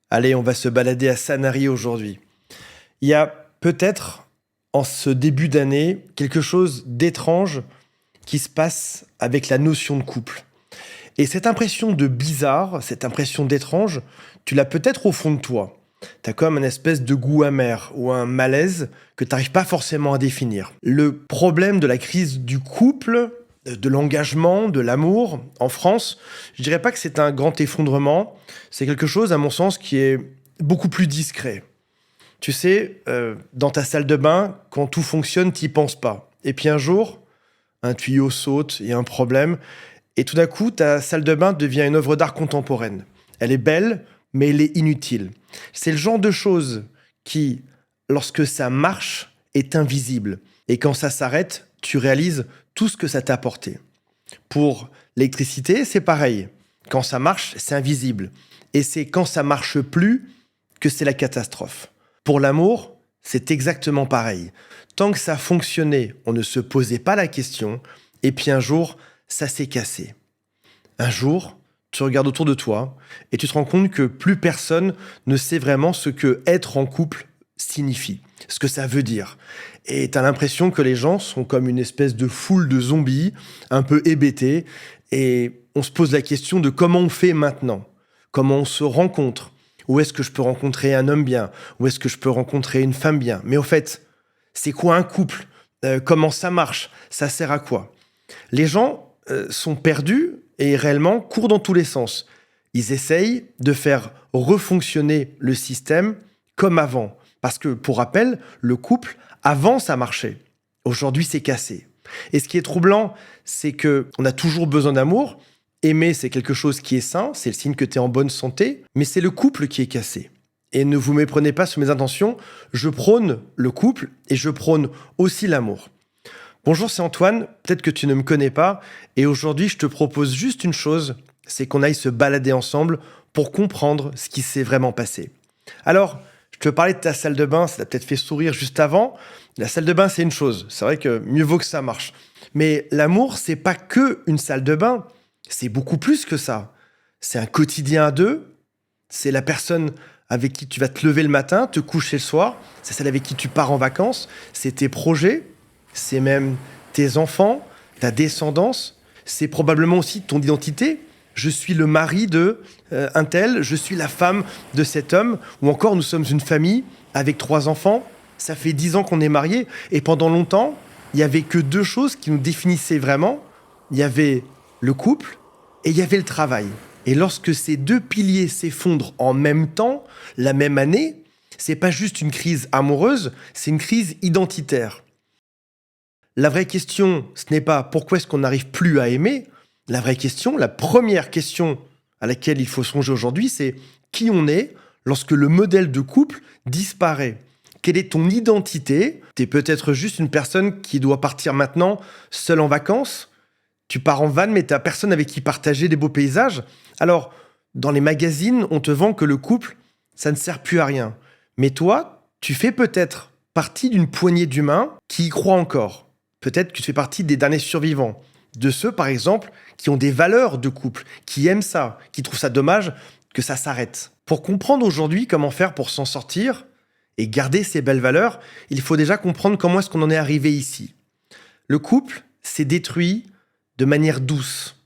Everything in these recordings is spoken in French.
Allez, on va se balader à Sanary aujourd'hui. Il y a peut-être, en ce début d'année, quelque chose d'étrange qui se passe avec la notion de couple. Et cette impression de bizarre, cette impression d'étrange, tu l'as peut-être au fond de toi. T'as comme un espèce de goût amer ou un malaise que t'arrives pas forcément à définir. Le problème de la crise du couple, de l'engagement, de l'amour en France, je dirais pas que c'est un grand effondrement, c'est quelque chose, à mon sens, qui est beaucoup plus discret. Tu sais, dans ta salle de bain, quand tout fonctionne, t'y penses pas. Et puis un jour, un tuyau saute, il y a un problème, et tout d'un coup, ta salle de bain devient une œuvre d'art contemporaine. Elle est belle, mais elle est inutile. C'est le genre de choses qui, lorsque ça marche, est invisible. Et quand ça s'arrête, tu réalises tout ce que ça t'a apporté. Pour l'électricité, c'est pareil. Quand ça marche, c'est invisible. Et c'est quand ça marche plus que c'est la catastrophe. Pour l'amour, c'est exactement pareil. Tant que ça fonctionnait, on ne se posait pas la question. Et puis un jour, ça s'est cassé. Un jour, tu regardes autour de toi et tu te rends compte que plus personne ne sait vraiment ce que être en couple signifie, ce que ça veut dire. Et tu as l'impression que les gens sont comme une espèce de foule de zombies, un peu hébétés, et on se pose la question de comment on fait maintenant, comment on se rencontre, où est-ce que je peux rencontrer un homme bien, où est-ce que je peux rencontrer une femme bien. Mais au fait, c'est quoi un couple? Comment ça marche? Ça sert à quoi? Les gens sont perdus et réellement courent dans tous les sens. Ils essayent de faire refonctionner le système comme avant. Parce que, pour rappel, le couple, avant, ça marchait. Aujourd'hui, c'est cassé. Et ce qui est troublant, c'est que on a toujours besoin d'amour. Aimer, c'est quelque chose qui est sain, c'est le signe que tu es en bonne santé, mais c'est le couple qui est cassé. Et ne vous méprenez pas sur mes intentions, je prône le couple et je prône aussi l'amour. Bonjour, c'est Antoine, peut-être que tu ne me connais pas, et aujourd'hui je te propose juste une chose, c'est qu'on aille se balader ensemble pour comprendre ce qui s'est vraiment passé. Alors, je te parlais de ta salle de bain, ça t'a peut-être fait sourire juste avant. La salle de bain, c'est une chose, c'est vrai que mieux vaut que ça marche. Mais l'amour, c'est pas que une salle de bain, c'est beaucoup plus que ça. C'est un quotidien à deux, c'est la personne avec qui tu vas te lever le matin, te coucher le soir, c'est celle avec qui tu pars en vacances, c'est tes projets, c'est même tes enfants, ta descendance, c'est probablement aussi ton identité. Je suis le mari de un tel, je suis la femme de cet homme, ou encore nous sommes une famille avec 3 enfants, ça fait 10 ans qu'on est mariés, et pendant longtemps, il n'y avait que 2 choses qui nous définissaient vraiment. Il y avait le couple et il y avait le travail. Et lorsque ces 2 piliers s'effondrent en même temps, la même année, c'est pas juste une crise amoureuse, c'est une crise identitaire. La vraie question, ce n'est pas pourquoi est-ce qu'on n'arrive plus à aimer. La vraie question, la première question à laquelle il faut songer aujourd'hui, c'est qui on est lorsque le modèle de couple disparaît. Quelle est ton identité? Tu es peut-être juste une personne qui doit partir maintenant seule en vacances. Tu pars en van, mais tu n'as personne avec qui partager des beaux paysages. Alors, dans les magazines, on te vend que le couple, ça ne sert plus à rien. Mais toi, tu fais peut-être partie d'une poignée d'humains qui y croient encore. Peut-être que tu fais partie des derniers survivants. De ceux, par exemple, qui ont des valeurs de couple, qui aiment ça, qui trouvent ça dommage que ça s'arrête. Pour comprendre aujourd'hui comment faire pour s'en sortir et garder ces belles valeurs, il faut déjà comprendre comment est-ce qu'on en est arrivé ici. Le couple s'est détruit de manière douce,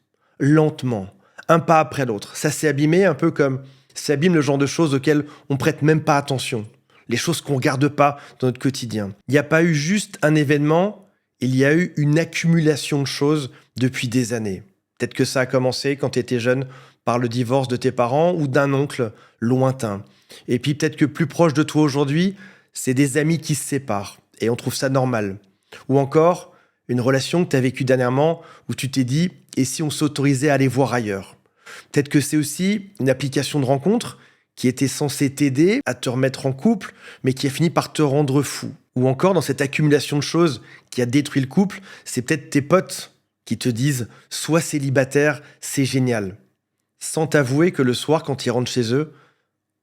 lentement, un pas après l'autre. Ça s'est abîmé un peu comme s'abîme le genre de choses auxquelles on prête même pas attention. Les choses qu'on regarde pas dans notre quotidien. Il n'y a pas eu juste un événement, il y a eu une accumulation de choses depuis des années. Peut-être que ça a commencé quand tu étais jeune par le divorce de tes parents ou d'un oncle lointain. Et puis peut-être que plus proche de toi aujourd'hui, c'est des amis qui se séparent et on trouve ça normal. Ou encore une relation que tu as vécue dernièrement où tu t'es dit « et si on s'autorisait à aller voir ailleurs ?» Peut-être que c'est aussi une application de rencontre qui était censée t'aider à te remettre en couple, mais qui a fini par te rendre fou. Ou encore, dans cette accumulation de choses qui a détruit le couple, c'est peut-être tes potes qui te disent « sois célibataire, c'est génial ». Sans t'avouer que le soir, quand ils rentrent chez eux,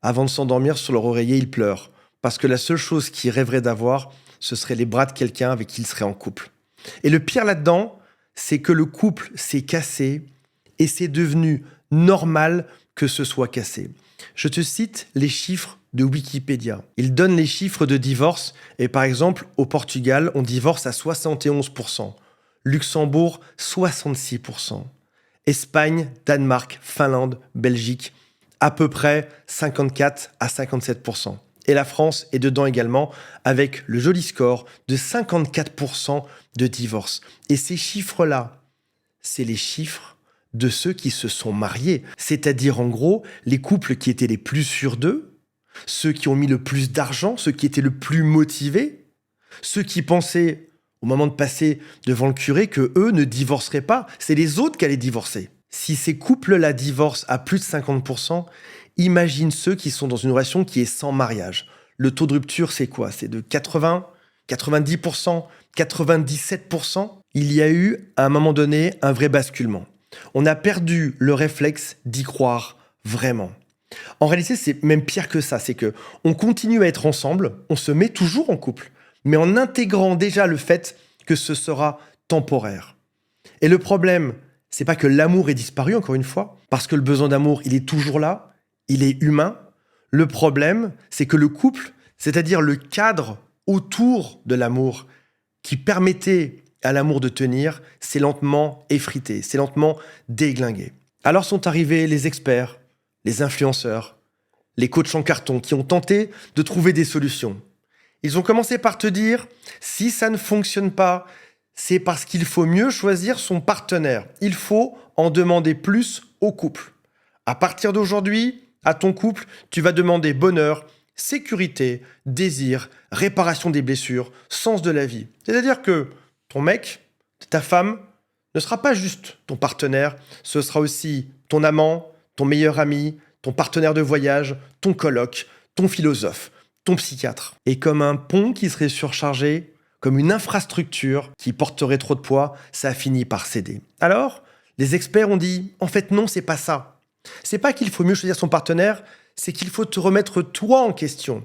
avant de s'endormir sur leur oreiller, ils pleurent. Parce que la seule chose qu'ils rêveraient d'avoir, ce serait les bras de quelqu'un avec qui ils seraient en couple. Et le pire là-dedans, c'est que le couple s'est cassé et c'est devenu normal que ce soit cassé. Je te cite les chiffres de Wikipédia. Ils donnent les chiffres de divorce et par exemple, au Portugal, on divorce à 71%. Luxembourg, 66%. Espagne, Danemark, Finlande, Belgique, à peu près 54 à 57%. Et la France est dedans également avec le joli score de 54% de divorce. Et ces chiffres-là, c'est les chiffres de ceux qui se sont mariés. C'est-à-dire en gros, les couples qui étaient les plus sûrs d'eux, ceux qui ont mis le plus d'argent, ceux qui étaient le plus motivés, ceux qui pensaient au moment de passer devant le curé que eux ne divorceraient pas, c'est les autres qui allaient divorcer. Si ces couples-là divorcent à plus de 50%, imagine ceux qui sont dans une relation qui est sans mariage. Le taux de rupture, c'est quoi? C'est de 80, 90%, 97%. Il y a eu, à un moment donné, un vrai basculement. On a perdu le réflexe d'y croire vraiment. En réalité, c'est même pire que ça. C'est que on continue à être ensemble, on se met toujours en couple, mais en intégrant déjà le fait que ce sera temporaire. Et le problème, c'est pas que l'amour est disparu, encore une fois, parce que le besoin d'amour, il est toujours là, il est humain. Le problème, c'est que le couple, c'est-à-dire le cadre autour de l'amour qui permettait à l'amour de tenir, c'est lentement effrité, c'est lentement déglingué. Alors sont arrivés les experts, les influenceurs, les coachs en carton qui ont tenté de trouver des solutions. Ils ont commencé par te dire, si ça ne fonctionne pas, c'est parce qu'il faut mieux choisir son partenaire. Il faut en demander plus au couple. À partir d'aujourd'hui, à ton couple, tu vas demander bonheur, sécurité, désir, réparation des blessures, sens de la vie. C'est-à-dire que ton mec, ta femme, ne sera pas juste ton partenaire, ce sera aussi ton amant, ton meilleur ami, ton partenaire de voyage, ton coloc, ton philosophe, ton psychiatre. Et comme un pont qui serait surchargé, comme une infrastructure qui porterait trop de poids, ça a fini par céder. Alors, les experts ont dit, en fait non, c'est pas ça. C'est pas qu'il faut mieux choisir son partenaire, c'est qu'il faut te remettre toi en question.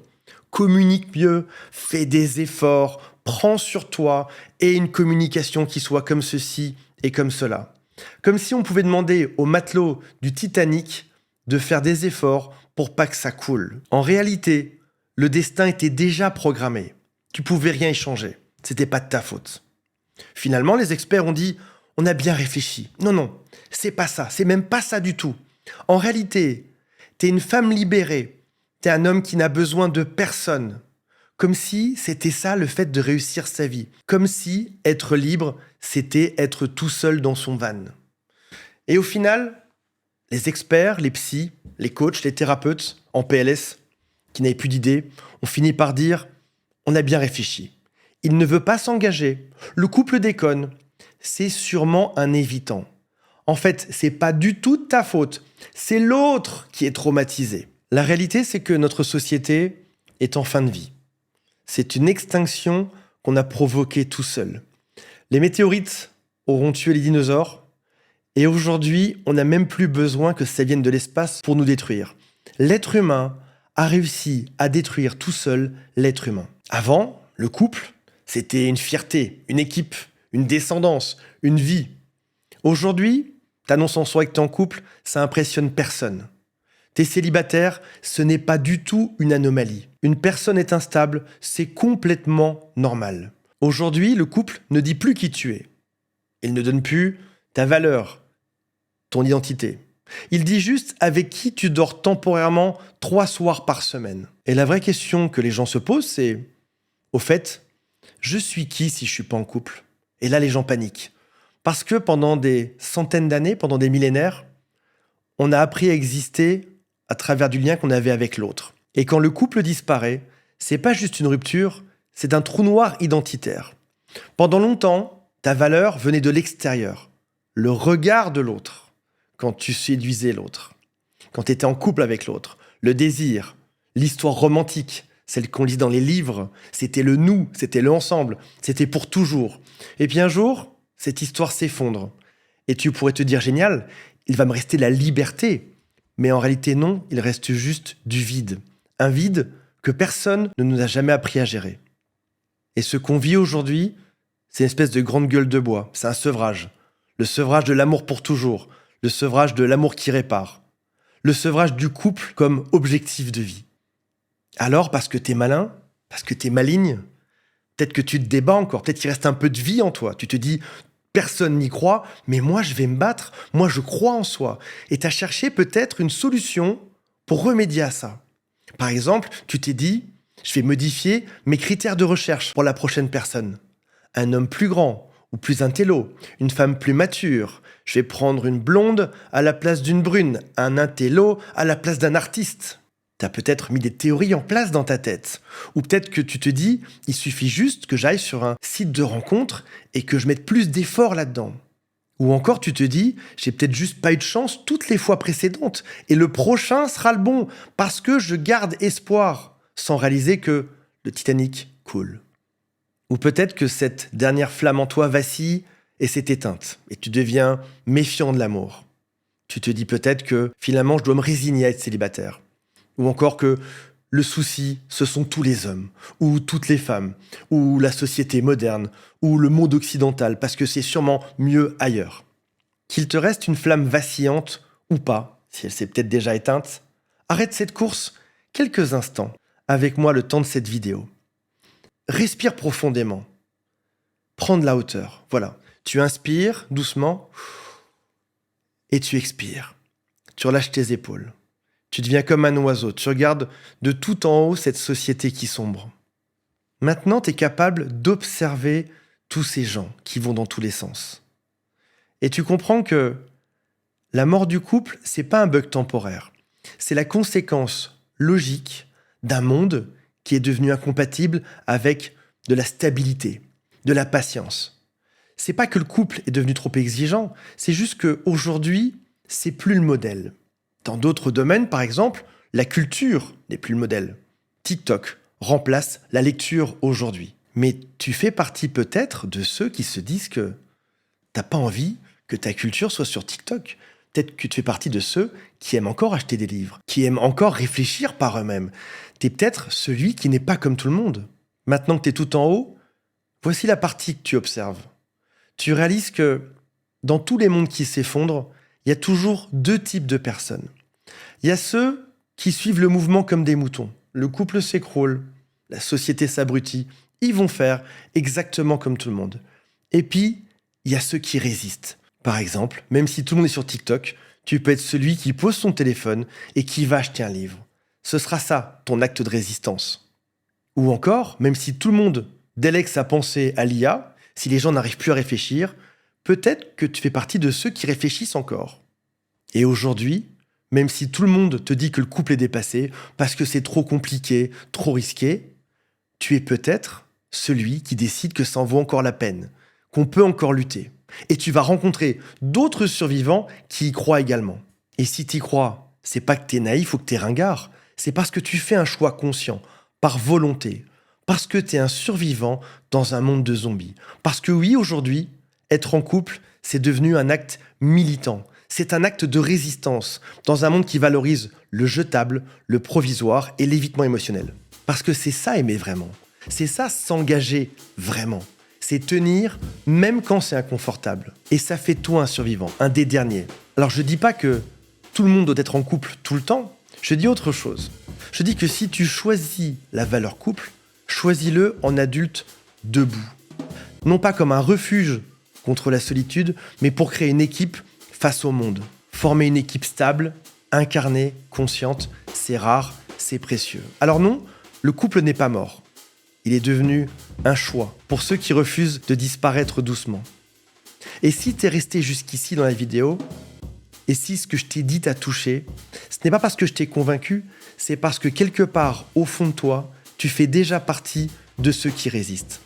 Communique mieux, fais des efforts, prends sur toi et une communication qui soit comme ceci et comme cela. Comme si on pouvait demander aux matelots du Titanic de faire des efforts pour pas que ça coule. En réalité, le destin était déjà programmé. Tu pouvais rien y changer. C'était pas de ta faute. Finalement, les experts ont dit « On a bien réfléchi. Non, non, c'est pas ça. C'est même pas ça du tout. En réalité, t'es une femme libérée. T'es un homme qui n'a besoin de personne. » Comme si c'était ça le fait de réussir sa vie. Comme si être libre, c'était être tout seul dans son van. Et au final, les experts, les psys, les coachs, les thérapeutes en PLS, qui n'avaient plus d'idées, ont fini par dire « On a bien réfléchi. Il ne veut pas s'engager. Le couple déconne. C'est sûrement un évitant. En fait, c'est pas du tout de ta faute. C'est l'autre qui est traumatisé. » La réalité, c'est que notre société est en fin de vie. C'est une extinction qu'on a provoquée tout seul. Les météorites auront tué les dinosaures et aujourd'hui, on n'a même plus besoin que ça vienne de l'espace pour nous détruire. L'être humain a réussi à détruire tout seul l'être humain. Avant, le couple, c'était une fierté, une équipe, une descendance, une vie. Aujourd'hui, t'annonces en soi que t'es en couple, ça impressionne personne. T'es célibataire, ce n'est pas du tout une anomalie. Une personne est instable, c'est complètement normal. Aujourd'hui, le couple ne dit plus qui tu es. Il ne donne plus ta valeur, ton identité. Il dit juste avec qui tu dors temporairement 3 soirs par semaine. Et la vraie question que les gens se posent, c'est au fait, je suis qui si je suis pas en couple? Et là, les gens paniquent. Parce que pendant des centaines d'années, pendant des millénaires, on a appris à exister à travers du lien qu'on avait avec l'autre. Et quand le couple disparaît, c'est pas juste une rupture, c'est un trou noir identitaire. Pendant longtemps, ta valeur venait de l'extérieur, le regard de l'autre, quand tu séduisais l'autre, quand tu étais en couple avec l'autre, le désir, l'histoire romantique, celle qu'on lit dans les livres, c'était le nous, c'était le ensemble, c'était pour toujours. Et puis un jour, cette histoire s'effondre. Et tu pourrais te dire, génial, il va me rester la liberté. Mais en réalité, non, il reste juste du vide. Un vide que personne ne nous a jamais appris à gérer. Et ce qu'on vit aujourd'hui, c'est une espèce de grande gueule de bois. C'est un sevrage. Le sevrage de l'amour pour toujours. Le sevrage de l'amour qui répare. le sevrage du couple comme objectif de vie. Alors, parce que t'es malin, parce que t'es maligne, peut-être que tu te débats encore, peut-être qu'il reste un peu de vie en toi. Tu te dis, personne n'y croit, mais moi je vais me battre, moi je crois en soi. Et t'as cherché peut-être une solution pour remédier à ça. Par exemple, tu t'es dit, je vais modifier mes critères de recherche pour la prochaine personne. Un homme plus grand ou plus intello, une femme plus mature. Je vais prendre une blonde à la place d'une brune, un intello à la place d'un artiste. T'as peut-être mis des théories en place dans ta tête. Ou peut-être que tu te dis, il suffit juste que j'aille sur un site de rencontre et que je mette plus d'efforts là-dedans. Ou encore tu te dis, j'ai peut-être juste pas eu de chance toutes les fois précédentes et le prochain sera le bon parce que je garde espoir sans réaliser que le Titanic coule. Ou peut-être que cette dernière flamme en toi vacille et s'est éteinte et tu deviens méfiant de l'amour. Tu te dis peut-être que finalement je dois me résigner à être célibataire. Ou encore que le souci, ce sont tous les hommes, ou toutes les femmes, ou la société moderne, ou le monde occidental, parce que c'est sûrement mieux ailleurs. Qu'il te reste une flamme vacillante, ou pas, si elle s'est peut-être déjà éteinte, arrête cette course quelques instants, avec moi le temps de cette vidéo. Respire profondément. Prends de la hauteur, voilà. Tu inspires doucement, et tu expires. Tu relâches tes épaules. Tu deviens comme un oiseau, tu regardes de tout en haut cette société qui sombre. Maintenant, tu es capable d'observer tous ces gens qui vont dans tous les sens. Et tu comprends que la mort du couple, c'est pas un bug temporaire. C'est la conséquence logique d'un monde qui est devenu incompatible avec de la stabilité, de la patience. C'est pas que le couple est devenu trop exigeant, c'est juste qu'aujourd'hui, c'est plus le modèle. Dans d'autres domaines, par exemple, la culture n'est plus le modèle. TikTok remplace la lecture aujourd'hui. Mais tu fais partie peut-être de ceux qui se disent que t'as pas envie que ta culture soit sur TikTok. Peut-être que tu fais partie de ceux qui aiment encore acheter des livres, qui aiment encore réfléchir par eux-mêmes. T'es peut-être celui qui n'est pas comme tout le monde. Maintenant que t'es tout en haut, voici la partie que tu observes. Tu réalises que dans tous les mondes qui s'effondrent, il y a toujours deux types de personnes. Il y a ceux qui suivent le mouvement comme des moutons. Le couple s'écroule, la société s'abrutit. Ils vont faire exactement comme tout le monde. Et puis, il y a ceux qui résistent. Par exemple, même si tout le monde est sur TikTok, tu peux être celui qui pose son téléphone et qui va acheter un livre. Ce sera ça, ton acte de résistance. Ou encore, même si tout le monde délègue sa pensée à l'IA, si les gens n'arrivent plus à réfléchir, peut-être que tu fais partie de ceux qui réfléchissent encore. Et aujourd'hui, même si tout le monde te dit que le couple est dépassé, parce que c'est trop compliqué, trop risqué, tu es peut-être celui qui décide que ça en vaut encore la peine, qu'on peut encore lutter. Et tu vas rencontrer d'autres survivants qui y croient également. Et si tu y crois, c'est pas que t'es naïf ou que t'es ringard, c'est parce que tu fais un choix conscient, par volonté, parce que t'es un survivant dans un monde de zombies. Parce que oui, aujourd'hui, être en couple, c'est devenu un acte militant. C'est un acte de résistance dans un monde qui valorise le jetable, le provisoire et l'évitement émotionnel. Parce que c'est ça aimer vraiment. C'est ça s'engager vraiment. C'est tenir même quand c'est inconfortable. Et ça fait toi un survivant, un des derniers. Alors je dis pas que tout le monde doit être en couple tout le temps. Je dis autre chose. Je dis que si tu choisis la valeur couple, choisis-le en adulte debout. Non pas comme un refuge contre la solitude, mais pour créer une équipe face au monde. Former une équipe stable, incarnée, consciente, c'est rare, c'est précieux. Alors non, le couple n'est pas mort. Il est devenu un choix pour ceux qui refusent de disparaître doucement. Et si t'es resté jusqu'ici dans la vidéo, et si ce que je t'ai dit t'a touché, ce n'est pas parce que je t'ai convaincu, c'est parce que quelque part, au fond de toi, tu fais déjà partie de ceux qui résistent.